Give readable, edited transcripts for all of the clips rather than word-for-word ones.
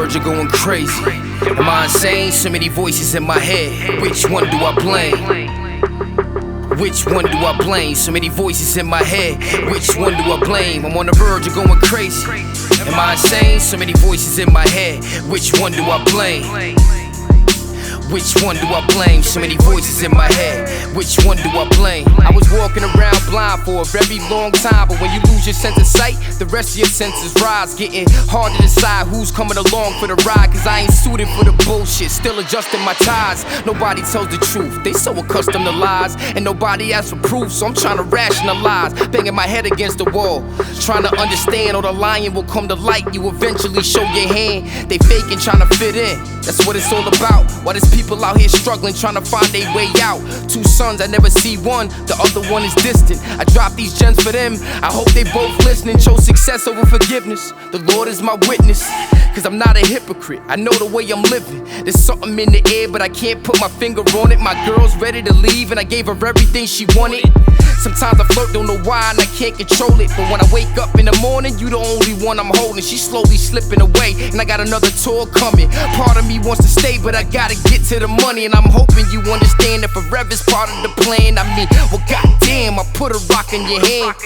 verge of going crazy. Am I insane? So many voices in my head. Which one do I blame? Which one do I blame? So many voices in my head. Which one do I blame? I'm on the verge of going crazy. Am I insane? So many voices in my head. Which one do I blame? Which one do I blame? So many voices in my head. Which one do I blame? I was walking around blind for a very long time, but when you lose your sense of sight, the rest of your senses rise. Getting hard to decide who's coming along for the ride, cause I ain't suited for the bullshit. Still adjusting my ties. Nobody tells the truth. They so accustomed to lies, and nobody asks for proof. So I'm trying to rationalize, banging my head against the wall, trying to understand. Or the lion will come to light. You eventually show your hand. They faking, trying to fit in. That's what it's all about. Why there's people out here struggling, trying to find their way out. Two sons, I never see one, the other one is distant. I drop these gems for them, I hope they both listening. Chose success over forgiveness, the Lord is my witness. Cause I'm not a hypocrite, I know the way I'm living. There's something in the air, but I can't put my finger on it. My girl's ready to leave, and I gave her everything she wanted. Sometimes I flirt, don't know why, and I can't control it. But when I wake up in the morning, you the only one I'm holding. She's slowly slipping away, and I got another tour coming. Part of me wants to stay, but I gotta get to the money. And I'm hoping you understand that forever's part of the plan. I mean, well, goddamn, I put a rock in your hand.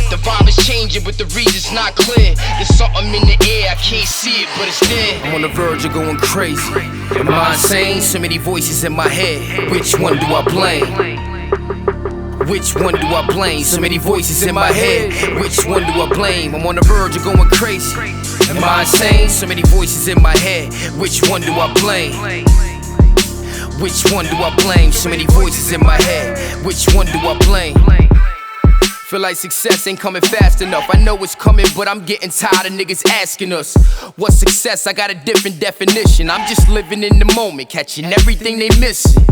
The vibe is changing, but the reason's not clear. There's something in the air, I can't see it, but it's there. I'm on the verge of going crazy. Am I insane? So many voices in my head. Which one do I blame? Which one do I blame? So many voices in my head. Which one do I blame? I'm on the verge of going crazy. Am I insane? So many voices in my head. Which one do I blame? Which one do I blame? So many voices in my head. Which one do I blame? Feel like success ain't coming fast enough. I know it's coming, but I'm getting tired of niggas asking us what's success. I got a different definition. I'm just living in the moment, catching everything they missing.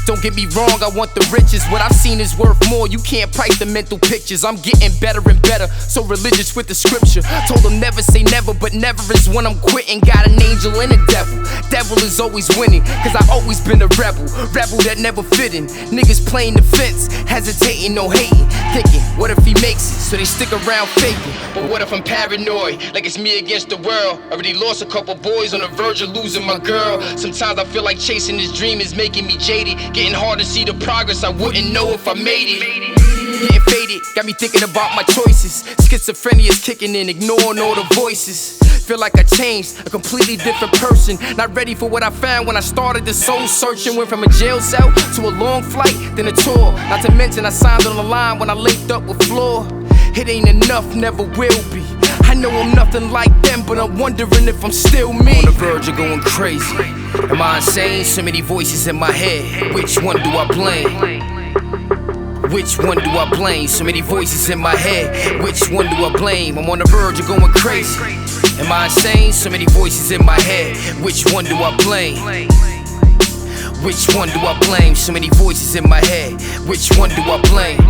Don't get me wrong, I want the riches. What I've seen is worth more. You can't price the mental pictures. I'm getting better and better, so religious with the scripture. Told them never say never, but never is when I'm quitting. Got an angel and a devil. Devil is always winning, cause I always been a rebel. Rebel that never fit in. Niggas playing the fence, hesitating, no hating. Thinking, what if he makes it? So they stick around faking. But what if I'm paranoid, like it's me against the world? Already lost a couple boys, on the verge of losing my girl. Sometimes I feel like chasing this dream is making me jaded. Getting hard to see the progress, I wouldn't know if I made it. Getting faded, got me thinking about my choices. Schizophrenia's kicking in, ignoring all the voices. Feel like I changed, a completely different person. Not ready for what I found when I started this soul searching. Went from a jail cell to a long flight, then a tour. Not to mention I signed on the line when I linked up with Floor. It ain't enough, never will be. I know I'm nothing like them, but I'm wondering if I'm still me. On the verge of going crazy. Am I insane? So many voices in my head. Which one do I blame? Which one do I blame? So many voices in my head. Which one do I blame? I'm on the verge of going crazy. Am I insane? So many voices in my head. Which one do I blame? Which one do I blame? So many voices in my head. Which one do I blame?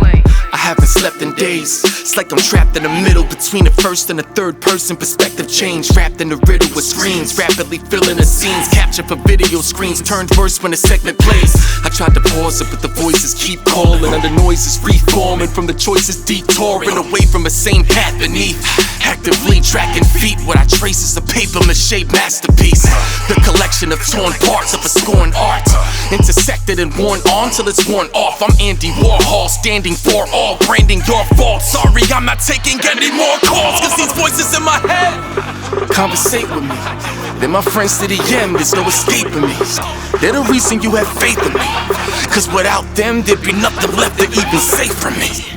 I haven't slept in days. It's like I'm trapped in the middle between the first and the third person. Perspective change, wrapped in a riddle with screens. Rapidly filling the scenes, captured for video screens. Turned worse when the segment plays. I tried to pause it, but the voices keep calling. And the noises reforming from the choices detouring away from a sane path beneath. Actively tracking feet. What I trace is a paper mache masterpiece. The collection of torn parts of a scorned art, intersected and worn on till it's worn off. I'm Andy Warhol, standing for all, branding your fault. Sorry, I'm not taking any more calls, cause these voices in my head conversate with me. They're my friends to the end, there's no escaping me. They're the reason you have faith in me, cause without them there'd be nothing left to even say from me.